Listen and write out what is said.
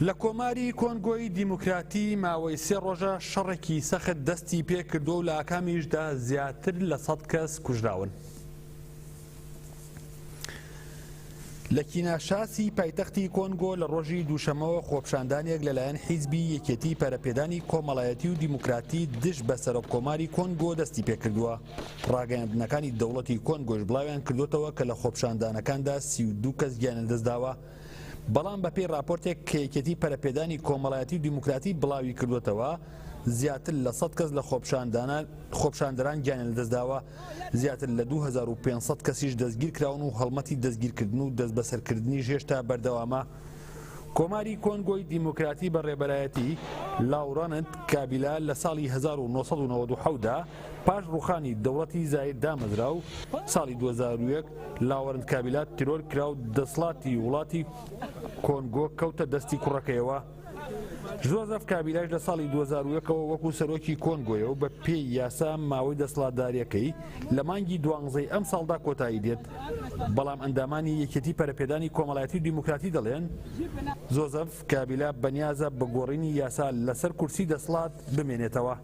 لە کۆماری کۆنگۆی دیموکراتی ماوەی 3 ڕۆژە شەڕێکی سەخت دەستی پێ کردو و لە ئاکامیشدا زیاتر لە 100 کەس کوژراون. لە کیناشاسی پایتەختی کۆنگۆ لە ڕۆژی دووشەمەوە خۆپشاندانێک لەلایەن حیزبی یەکێتی پەرەپێدانی کۆمەڵایەتی و دیموکراتی دژ بە سەرۆک کۆماری کۆنگۆ دەستی پێکردووە. ڕاگەیاندنەکانی دەوڵەتی کۆنگۆش بڵاویان کردوتەوە کە لە خۆپشاندانەکاندا 32 کەس گیانە دەستداوە. بەڵام بەپێی راپۆرتێک کە یەکێتی پەرەپێدانی کۆمەڵایەتی و دیموکراتی بڵاوی کردوتەوە زیاتر لە 100 کەس لە خۆپشاندەران گیانە لەدەستداوە. زیاتر لە 2500 کەسیش دەستگیر کراون و هەڵمەتی دەستگیرکردن و دەست بەسەرکردنی ژێشتا بەردەوامە. کۆماری کۆنگۆی دیموکراتی بە ڕێبەرایەتی لاورانت کابیلا لە ساڵی 1997دا پاش ڕوخانی دەوڵەتی زایر دامەزرا و ساڵی 2001 لاورانت کابیلا تیرۆر کرا و دەسڵاتی وڵاتی کۆنگۆ کەوتە دەستی کوڕەکەیەوە. ژۆزەف کابیلاش لە ساڵی 2001ەوە وەکو سەرۆکی کۆنگۆیە و بە پێی یاسا ماوەی دەسەڵاتداریەکەی لە مانگی 12 ئەم ساڵدا کۆتایی دێت. بەڵام ئەندامانی یەکێتی پەرەپێدانی کۆمەڵایەتی و دیموکراتی دەڵێن ژۆزەف کابیلا بەنیازە بە گۆڕینی یاسا لەسەر کورسی دەسەڵات بمێنێتەوە.